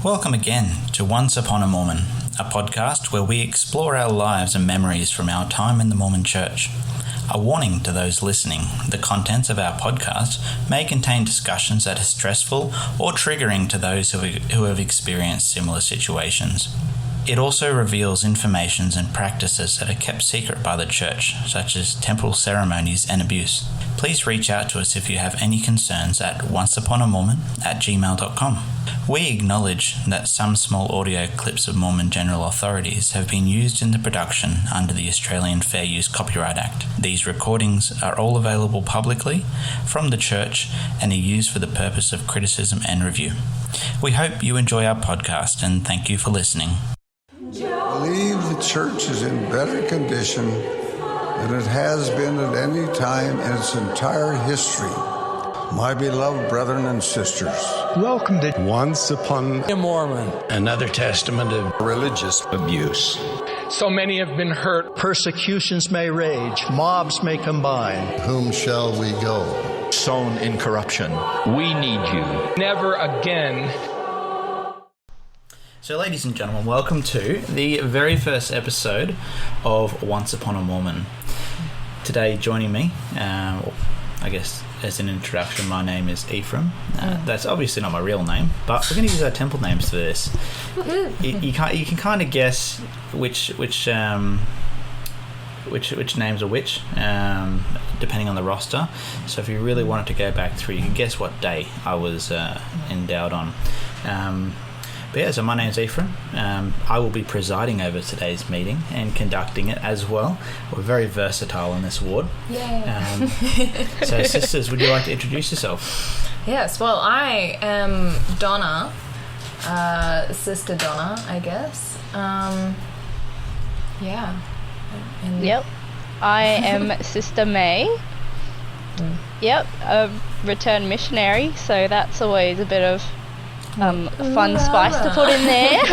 Welcome again to Once Upon a Mormon, a podcast where we explore our lives and memories from our time in the Mormon Church. A warning to those listening, the contents of our podcast may contain discussions that are stressful or triggering to those who have experienced similar situations. It also reveals informations and practices that are kept secret by the church, such as temple ceremonies and abuse. Please reach out to us if you have any concerns at onceuponamormon@gmail.com. We acknowledge that some small audio clips of Mormon general authorities have been used in the production under the Australian Fair Use Copyright Act. These recordings are all available publicly from the church and are used for the purpose of criticism and review. We hope you enjoy our podcast and thank you for listening. I believe the church is in better condition than it has been at any time in its entire history. My beloved brethren and sisters, welcome to Once Upon a Mormon, another testament of religious abuse. So many have been hurt. Persecutions may rage, mobs may combine. Whom shall we go? Sown in corruption. We need you. Never again. So ladies and gentlemen, welcome to the very first episode of Once Upon a Mormon. Today joining me, I guess as an introduction, my name is Ephraim. That's obviously not my real name, but we're going to use our temple names for this. You can kind of guess which names are which, depending on the roster. So if you really wanted to go back through, you can guess what day I was endowed on. But yeah, so my name's Ephraim. I will be presiding over today's meeting and conducting it as well. We're very versatile in this ward. Yay. So sisters, would you like to introduce yourself? Yes, well, I am Donna, Sister Donna, I guess. Yeah. Yep. I am Sister May. Yep, a returned missionary, so that's always a bit of fun spice to put in there.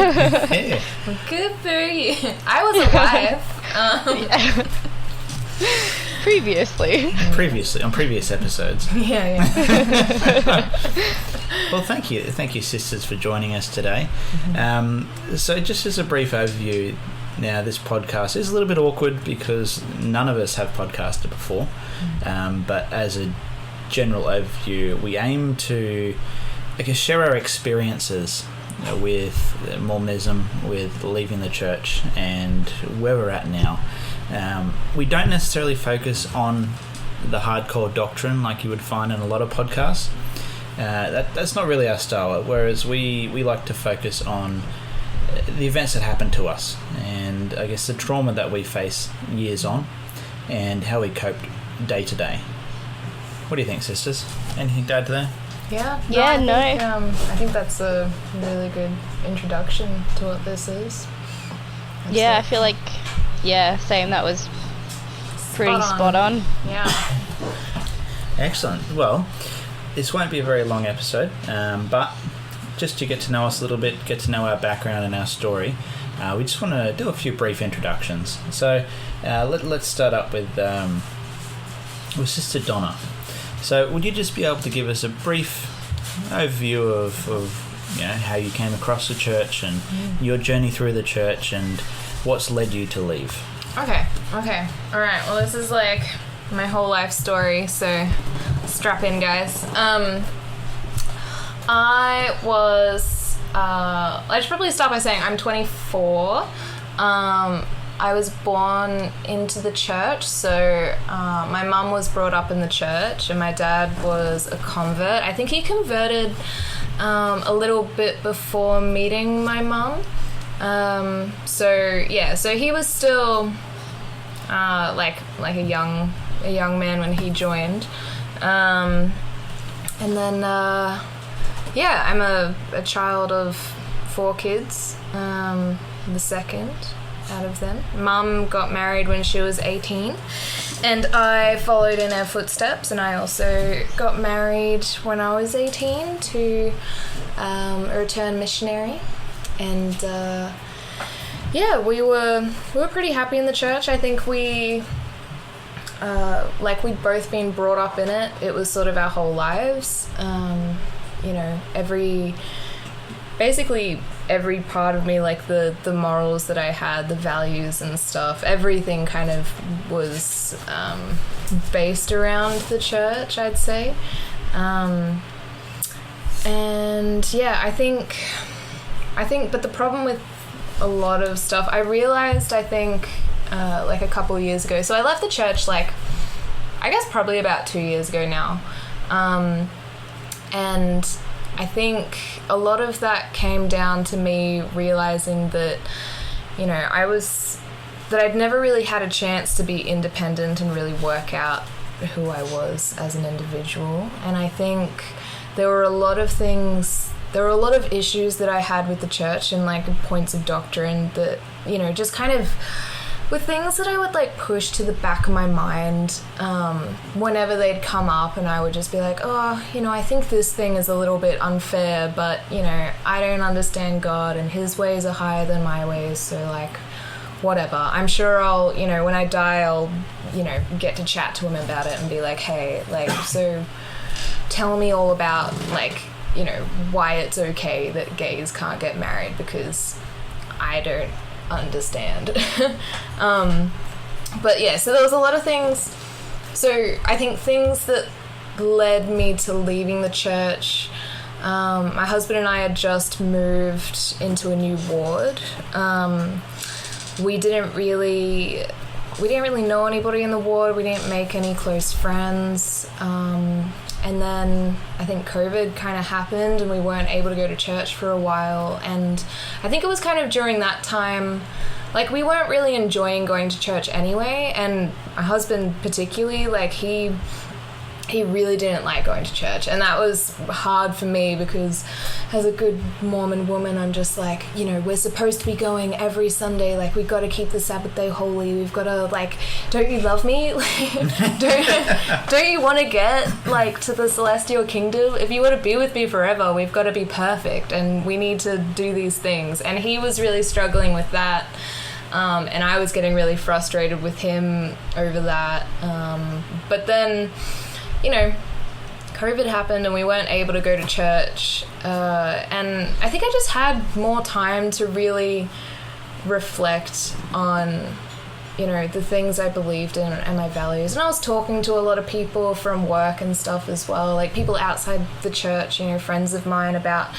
Yeah. Good for you. I was a wife. Previously, on previous episodes. Yeah. Well, thank you, sisters, for joining us today. So just as a brief overview, now this podcast is a little bit awkward because none of us have podcasted before, but as a general overview, we aim to share our experiences with Mormonism, with leaving the church, and where we're at now. We don't necessarily focus on the hardcore doctrine like you would find in a lot of podcasts. That's not really our style, whereas we like to focus on the events that happen to us and I guess the trauma that we face years on and how we coped day to day. What do you think, sisters? Anything to add to that? Yeah. I think that's a really good introduction to what this is. I feel like, same, that was pretty spot on. Yeah. Excellent. Well, this won't be a very long episode, but just to get to know us a little bit, get to know our background and our story, we just want to do a few brief introductions. So let's start up with Sister Donna. So would you just be able to give us a brief overview of how you came across the church and your journey through the church and what's led you to leave? Okay. All right. Well, this is like my whole life story, so strap in, guys. I should probably start by saying I'm 24. I was born into the church, so my mum was brought up in the church and my dad was a convert. I think he converted a little bit before meeting my mum. So he was still like a young man when he joined. And then I'm a child of 4 kids, the second out of them. Mum got married when she was 18 and I followed in her footsteps, and I also got married when I was 18 to a returned missionary, and we were pretty happy in the church. I think we'd both been brought up in it. It was sort of our whole lives. Every basically every part of me, like the morals that I had, the values and stuff, everything kind of was based around the church, I'd say. And yeah, I think, but the problem with a lot of stuff, I realized, I think, like a couple of years ago. So I left the church, like, I guess probably about 2 years ago now. And I think a lot of that came down to me realizing that, you know, that I'd never really had a chance to be independent and really work out who I was as an individual. And I think there were a lot of issues that I had with the church and like points of doctrine that, you know, just kind of with things that I would like push to the back of my mind whenever they'd come up, and I would just be like, oh, you know, I think this thing is a little bit unfair, but, you know, I don't understand God and his ways are higher than my ways, so like whatever. I'm sure I'll, you know, when I die, I'll, you know, get to chat to him about it and be like, hey, like, so tell me all about, like, you know, why it's okay that gays can't get married, because I don't understand. But yeah, so there was a lot of things. So I think things that led me to leaving the church, my husband and I had just moved into a new ward. We didn't really know anybody in the ward. We didn't make any close friends. And then I think COVID kind of happened and we weren't able to go to church for a while. And I think it was kind of during that time, like, we weren't really enjoying going to church anyway. And my husband particularly, like, he really didn't like going to church. And that was hard for me because as a good Mormon woman, I'm just like, you know, we're supposed to be going every Sunday. Like, we've got to keep the Sabbath day holy. We've got to, like, don't you love me? don't you want to get, like, to the celestial kingdom? If you want to be with me forever, we've got to be perfect and we need to do these things. And he was really struggling with that. And I was getting really frustrated with him over that. But then, you know, COVID happened and we weren't able to go to church. And I think I just had more time to really reflect on, you know, the things I believed in and my values. And I was talking to a lot of people from work and stuff as well, like people outside the church, you know, friends of mine, about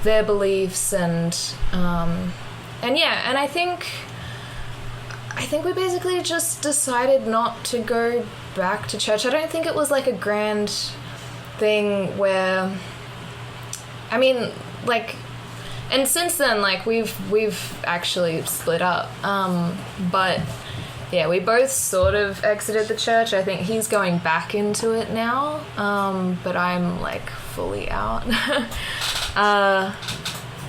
their beliefs and yeah, and I think we basically just decided not to go back to church. I don't think it was like a grand thing where, I mean, like, and since then, like, we've actually split up. But yeah, we both sort of exited the church. I think he's going back into it now, but I'm like fully out.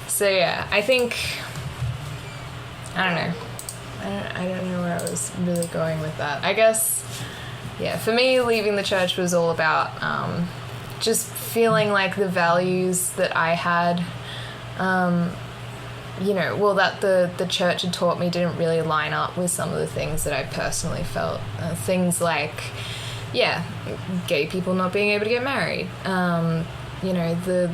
So yeah, I think, I don't know. I don't know where I was really going with that. I guess, yeah, for me, leaving the church was all about just feeling like the values that I had, you know, well, that the church had taught me didn't really line up with some of the things that I personally felt. Things like, yeah, gay people not being able to get married, you know, the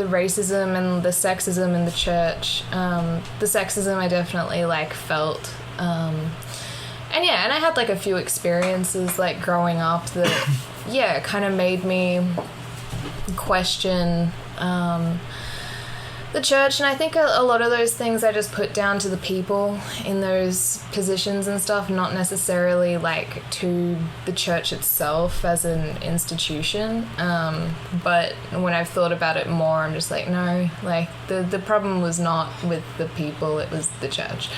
racism and the sexism in the church. The sexism I definitely like felt. And yeah, and I had like a few experiences like growing up that, yeah, kind of made me question the church. And I think a lot of those things I just put down to the people in those positions and stuff, not necessarily like to the church itself as an institution. But when I've thought about it more, I'm just like, no, like the problem was not with the people, it was the church.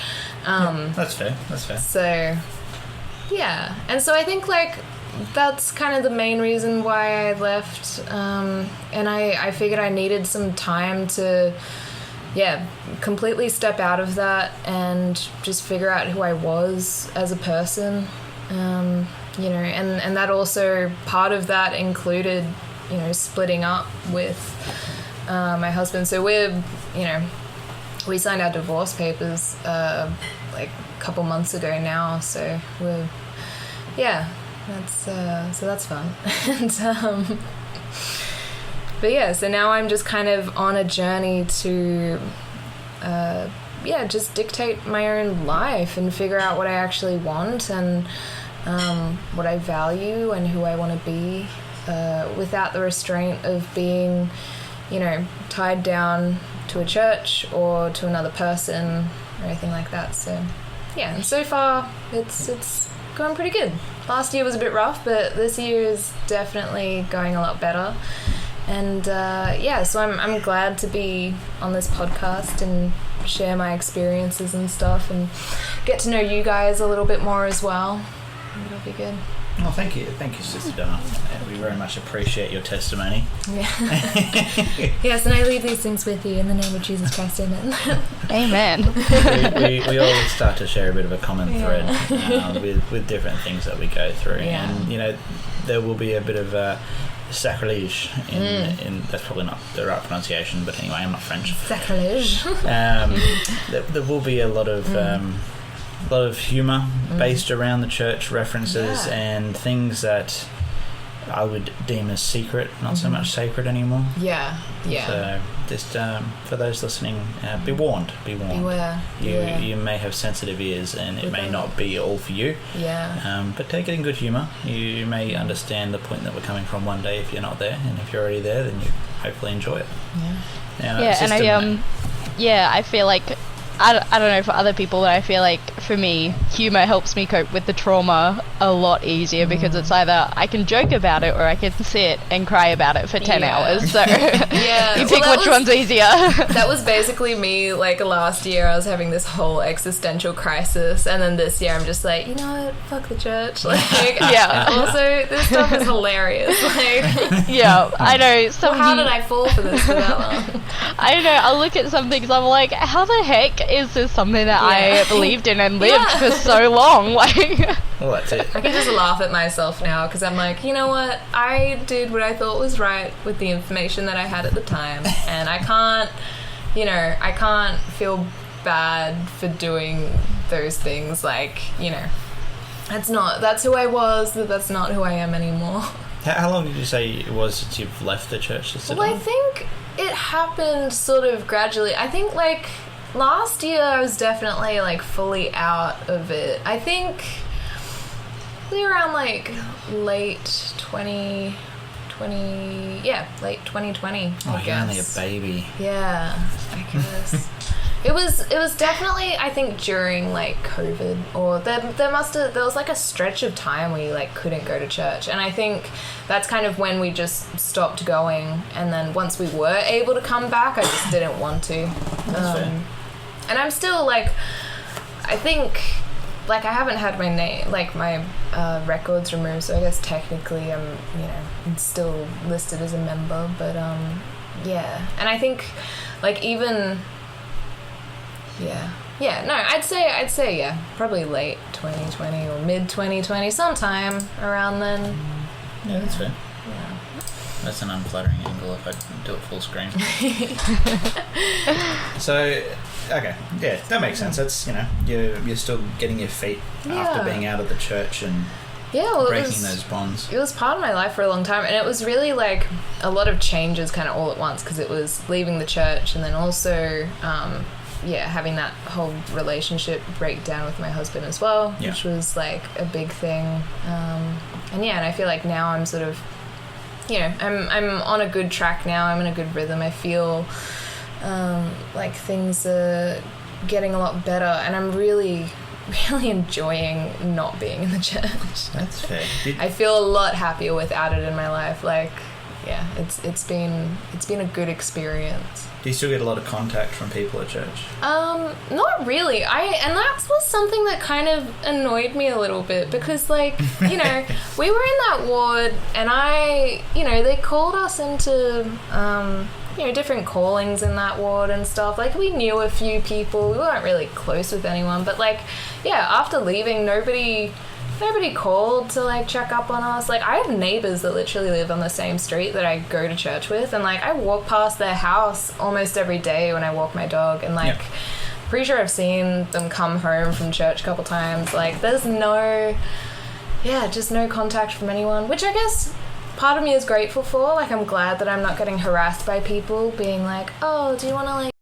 Yeah, that's fair. So yeah, and so I think like that's kind of the main reason why I left. And I figured I needed some time to, yeah, completely step out of that and just figure out who I was as a person. You know, and that also, part of that included, you know, splitting up with my husband. So we signed our divorce papers like a couple months ago now. So that's fun. And But yeah, so now I'm just kind of on a journey to just dictate my own life and figure out what I actually want and what I value and who I want to be, without the restraint of being, tied down to a church or to another person or anything like that. So yeah, and so far it's going pretty good. Last year was a bit rough, but this year is definitely going a lot better. And so I'm glad to be on this podcast and share my experiences and stuff and get to know you guys a little bit more as well. It'll be good. Well, thank you, Sister Donna. We very much appreciate your testimony. Yeah. Yes, and I leave these things with you in the name of Jesus Christ. Amen. Amen. we all start to share a bit of a common thread with different things that we go through, and there will be a bit of sacrilege in that's probably not the right pronunciation, but anyway, I'm not French. Sacrilege. There will be a lot of humour based around the church references and things that I would deem as secret, not so much sacred anymore. Yeah. So just for those listening, be warned. Beware. You may have sensitive ears and it may not be all for you. Yeah. But take it in good humour. You may understand the point that we're coming from one day if you're not there, and if you're already there, then you hopefully enjoy it. Yeah. I feel like I don't know for other people, but I feel like for me, humour helps me cope with the trauma a lot easier because it's either I can joke about it or I can sit and cry about it for 10 hours. So you pick which one's easier. That was basically me. Like last year, I was having this whole existential crisis, and then this year, I'm just like, you know what? Fuck the church. Like, Also, this stuff is hilarious. Like, I know. How did I fall for this for that long? I don't know. I'll look at some things. I'm like, how the heck is this something that I believed in and lived for so long? Like, well, that's it. I can just laugh at myself now because I'm like, you know what? I did what I thought was right with the information that I had at the time, and I can't feel bad for doing those things. Like, that's who I was, but that's not who I am anymore. How long did you say it was since you've left the church? Well, I think it happened sort of gradually. I think like last year I was definitely like fully out of it. I think around like late 2020, late 2020. I guess. You're only a baby. Yeah, I guess. It was definitely, I think, during like COVID, or there was like a stretch of time where you like couldn't go to church, and I think that's kind of when we just stopped going, and then once we were able to come back, I just didn't want to. That's fair. And I'm still like, I think, like I haven't had my name, like my records removed, so I guess technically I'm still listed as a member, but and I think like even. I'd say probably late 2020 or mid 2020, sometime around then. Yeah, that's fair. Yeah. That's an unflattering angle if I do it full screen. So, okay, yeah, that makes sense. That's, you're still getting your feet after being out of the church and breaking those bonds. It was part of my life for a long time, and it was really like a lot of changes kind of all at once, because it was leaving the church and then also having that whole relationship breakdown with my husband as well, which was like a big thing. And I feel like now I'm sort of, I'm on a good track now. I'm in a good rhythm. I feel like things are getting a lot better, and I'm really enjoying not being in the church. That's fair. I feel a lot happier without it in my life. Like, it's been a good experience. Do you still get a lot of contact from people at church? Not really. And that was something that kind of annoyed me a little bit, because like, we were in that ward, and they called us into different callings in that ward and stuff. Like, we knew a few people. We weren't really close with anyone, but like, after leaving, nobody called to like check up on us. Like, I have neighbors that literally live on the same street that I go to church with, and like I walk past their house almost every day when I walk my dog, and like pretty sure I've seen them come home from church a couple times. Like, there's just no contact from anyone, which I guess part of me is grateful for. Like, I'm glad that I'm not getting harassed by people being like, oh, do you want to, like,